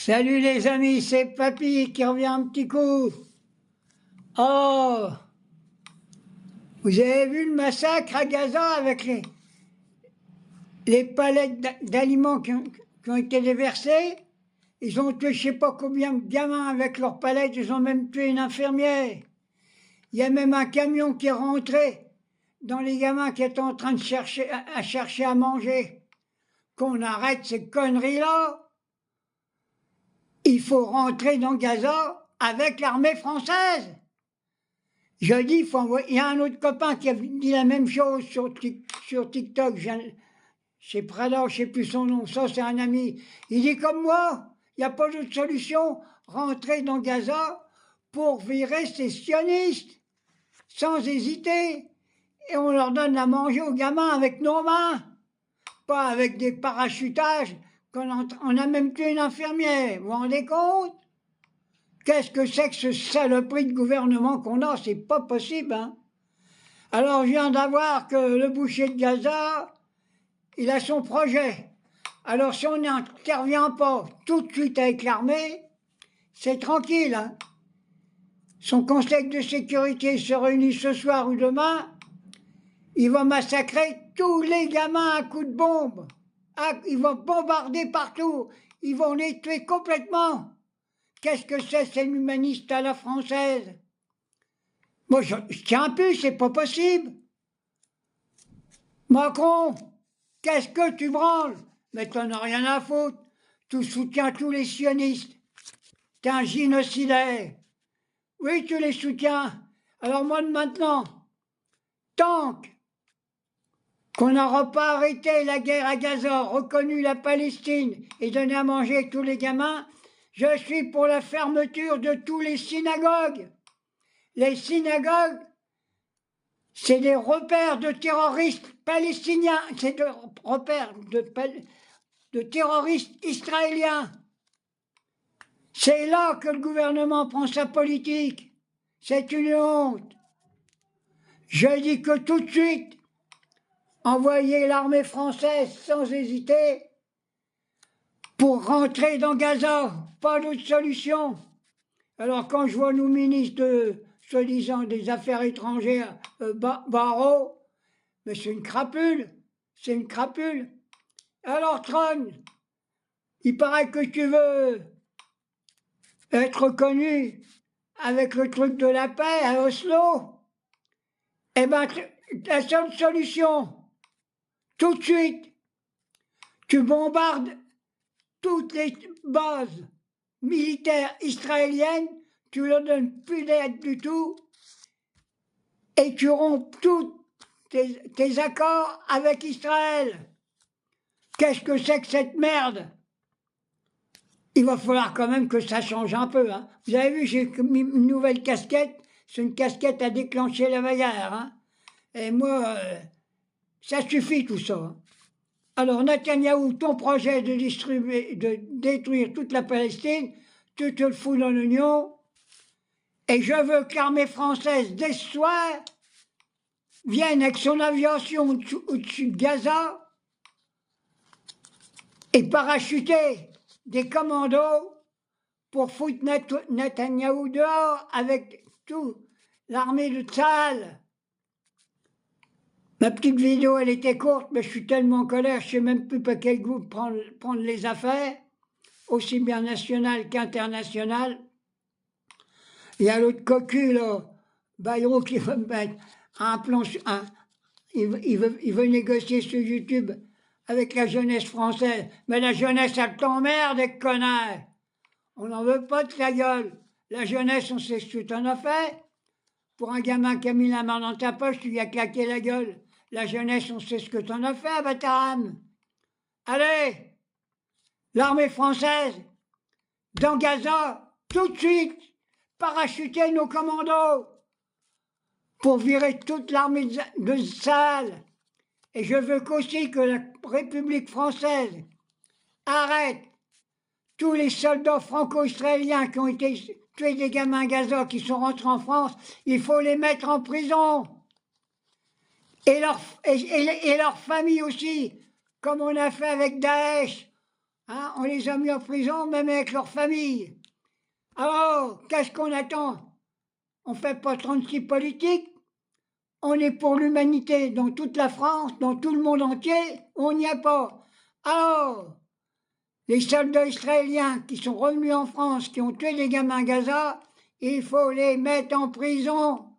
Salut les amis, c'est Papy qui revient un petit coup. Oh, vous avez vu le massacre à Gaza avec les palettes d'aliments qui ont été déversées? Ils ont tué je sais pas combien de gamins avec leurs palettes, ils ont même tué une infirmière. Il y a même un camion qui est rentré dans les gamins qui étaient en train de chercher à manger. Qu'on arrête ces conneries-là. Il faut rentrer dans Gaza avec l'armée française. Je dis, il y a un autre copain qui a dit la même chose sur TikTok. C'est Prada, je ne sais plus son nom, ça c'est un ami. Il dit comme moi, il n'y a pas d'autre solution, rentrer dans Gaza pour virer ces sionistes, sans hésiter. Et on leur donne à manger aux gamins avec nos mains, pas avec des parachutages. On a même tué une infirmière, vous vous rendez compte? Qu'est-ce que c'est que ce saloperie de gouvernement qu'on a? C'est pas possible, hein? Alors je viens d'avoir que le boucher de Gaza, il a son projet. Alors si on n'intervient pas tout de suite avec l'armée, c'est tranquille, hein? Son conseil de sécurité se réunit ce soir ou demain, il va massacrer tous les gamins à coups de bombe. Ils vont bombarder partout, ils vont les tuer complètement. Qu'est-ce que c'est l'humaniste à la française? Moi, je tiens plus, c'est pas possible. Macron, qu'est-ce que tu branles? Mais t'en as rien à foutre. Tu soutiens tous les sionistes. T'es un génocidaire. Oui, tu les soutiens. Alors moi, de maintenant, tant qu'on n'aura pas arrêté la guerre à Gaza, reconnu la Palestine et donné à manger à tous les gamins, je suis pour la fermeture de tous les synagogues. Les synagogues, c'est des repères de terroristes palestiniens, c'est des repères de terroristes israéliens. C'est là que le gouvernement prend sa politique. C'est une honte. Je dis que tout de suite, envoyer l'armée française sans hésiter pour rentrer dans Gaza. Pas d'autre solution. Alors quand je vois nos ministres soi-disant des Affaires étrangères, Barrot, mais c'est une crapule, c'est une crapule. Alors Tron, il paraît que tu veux être reconnu avec le truc de la paix à Oslo. Eh bien, la seule solution, tout de suite, tu bombardes toutes les bases militaires israéliennes, tu leur donnes plus d'aide du tout, et tu romps tous tes accords avec Israël. Qu'est-ce que c'est que cette merde? Il va falloir quand même que ça change un peu, hein. Vous avez vu, j'ai mis une nouvelle casquette, c'est une casquette à déclencher la bagarre, hein. Et moi, ça suffit tout ça, hein. Alors Netanyahou, ton projet de détruire toute la Palestine, tu te le fous dans l'oignon, et je veux que l'armée française, dès ce soir, vienne avec son aviation au-dessus de Gaza et parachuter des commandos pour foutre Netanyahou dehors avec toute l'armée de Tsahal. Ma petite vidéo, elle était courte, mais je suis tellement en colère, je ne sais même plus par quel goût prendre les affaires, aussi bien nationales qu'internationales. Il y a l'autre cocu, là, Bayrou, qui veut me mettre un plan, il veut négocier sur YouTube avec la jeunesse française. Mais la jeunesse, elle t'emmerde, connard. On n'en veut pas de ta gueule. La jeunesse, on sait ce que tu en as fait. Pour un gamin qui a mis la main dans ta poche, tu lui as claqué la gueule. La jeunesse, on sait ce que tu en as fait, bâtard. Allez, l'armée française, dans Gaza, tout de suite, parachuter nos commandos pour virer toute l'armée de Sahel. Et je veux qu'aussi que la République française arrête tous les soldats franco-israéliens qui ont été tués des gamins à Gaza, qui sont rentrés en France, il faut les mettre en prison. Et leurs familles aussi, comme on a fait avec Daesh. Hein, on les a mis en prison, même avec leur famille. Alors, qu'est-ce qu'on attend? On ne fait pas 36 politiques, on est pour l'humanité dans toute la France, dans tout le monde entier, on n'y est pas. Alors, les soldats israéliens qui sont revenus en France, qui ont tué les gamins à Gaza, il faut les mettre en prison.